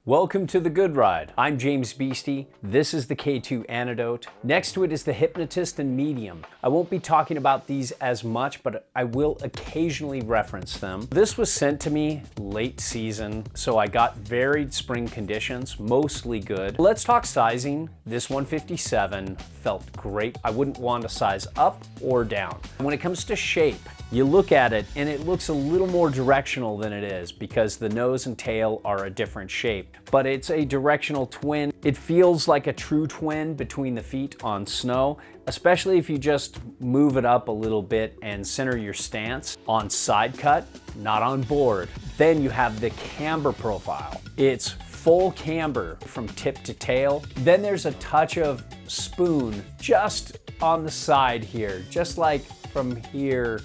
Welcome to the Good Ride. I'm James Beastie. This is the K2 Antidote. Next to it is the Hypnotist and Medium. I won't be talking about these as much, but I will occasionally reference them. This was sent to me late season, so I got varied spring conditions, mostly good. Let's talk sizing. This 157 felt great. I wouldn't want to size up or down. When it comes to shape, you look at it and it looks a little more directional than it is because the nose and tail are a different shape, but it's a directional twin. It feels like a true twin between the feet on snow, especially if you just move it up a little bit and center your stance on side cut, not on board. Then you have the camber profile. It's full camber from tip to tail. Then there's a touch of spoon just on the side here, just like from here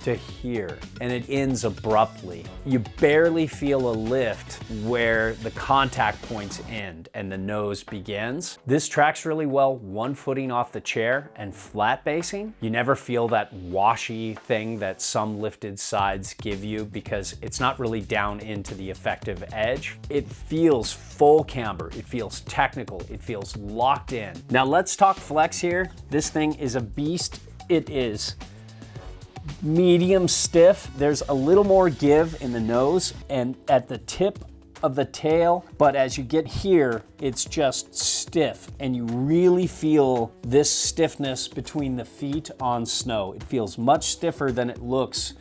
to here, and it ends abruptly. You barely feel a lift where the contact points end and the nose begins. This tracks really well one footing off the chair and flat basing. You never feel that washy thing that some lifted sides give you because it's not really down into the effective edge. It feels full camber, it feels technical, it feels locked in. Now let's talk flex here. This thing is a beast. It is medium stiff. There's a little more give in the nose and at the tip of the tail, but as you get here, it's just stiff and you really feel this stiffness between the feet on snow. It feels much stiffer than it looks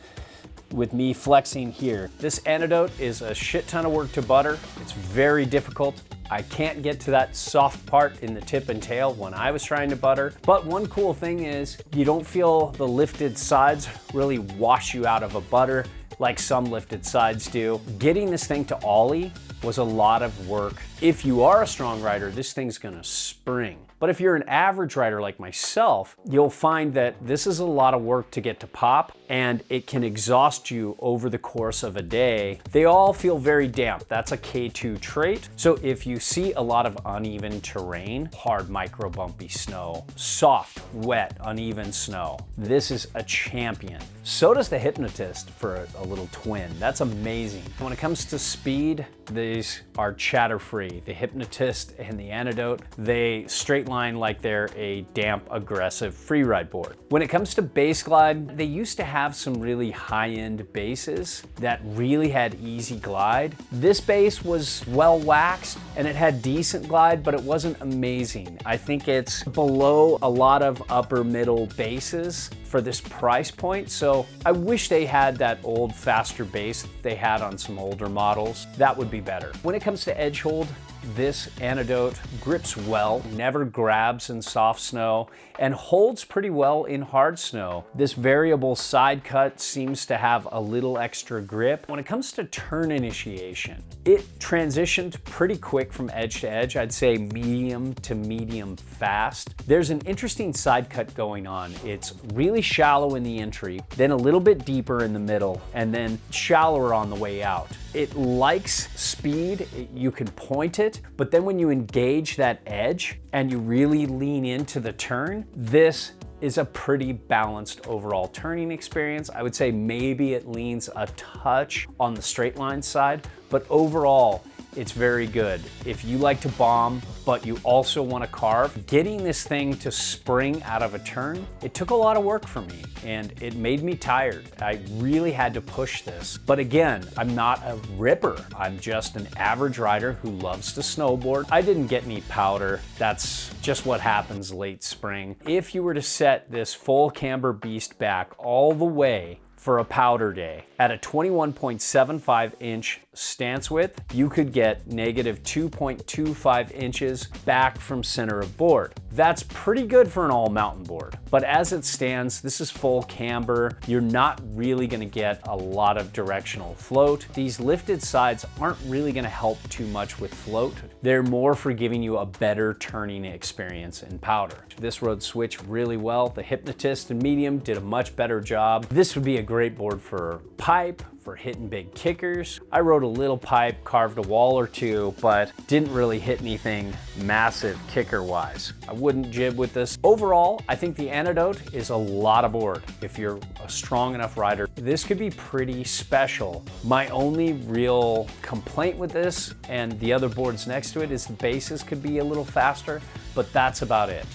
with me flexing here. This Antidote is a shit ton of work to butter. It's very difficult. I can't get to that soft part in the tip and tail when I was trying to butter. But one cool thing is you don't feel the lifted sides really wash you out of a butter like some lifted sides do. Getting this thing to ollie was a lot of work. If you are a strong rider, this thing's gonna spring. But if you're an average rider like myself, you'll find that this is a lot of work to get to pop and it can exhaust you over the course of a day. They all feel very damp. That's a K2 trait. So if you see a lot of uneven terrain, hard micro bumpy snow, soft, wet, uneven snow, this is a champion. So does the Hypnotist for a little twin. That's amazing. When it comes to speed, these are chatter-free. The Hypnotist and the Antidote, they straight line like they're a damp, aggressive freeride board. When it comes to bass glide, they used to have some really high-end basses that really had easy glide. This bass was well waxed and it had decent glide, but it wasn't amazing. I think it's below a lot of upper middle basses for this price point. So I wish they had that old faster bass they had on some older models. That would be better. When it comes to edge hold, this Antidote grips well, never grabs in soft snow, and holds pretty well in hard snow. This variable side cut seems to have a little extra grip. When it comes to turn initiation, it transitioned pretty quick from edge to edge. I'd say medium to medium fast. There's an interesting side cut going on. It's really shallow in the entry, then a little bit deeper in the middle, and then shallower on the way out. It likes speed, you can point it, but then when you engage that edge and you really lean into the turn, this is a pretty balanced overall turning experience. I would say maybe it leans a touch on the straight line side, but overall, it's very good. If you like to bomb, but you also want to carve, getting this thing to spring out of a turn, it took a lot of work for me and it made me tired. I really had to push this. But again, I'm not a ripper. I'm just an average rider who loves to snowboard. I didn't get any powder. That's just what happens late spring. If you were to set this full camber beast back all the way for a powder day at a 21.75 inch stance width, you could get negative 2.25 inches back from center of board. That's pretty good for an all mountain board. But as it stands, this is full camber. You're not really gonna get a lot of directional float. These lifted sides aren't really gonna help too much with float. They're more for giving you a better turning experience in powder. This rode switch really well. The Hypnotist and Medium did a much better job. This would be a great board for pipe, for hitting big kickers. I rode a little pipe, carved a wall or two, but didn't really hit anything massive kicker-wise. I wouldn't jib with this. Overall, I think the Antidote is a lot of board. If you're a strong enough rider, this could be pretty special. My only real complaint with this and the other boards next to it is the basses could be a little faster, but that's about it.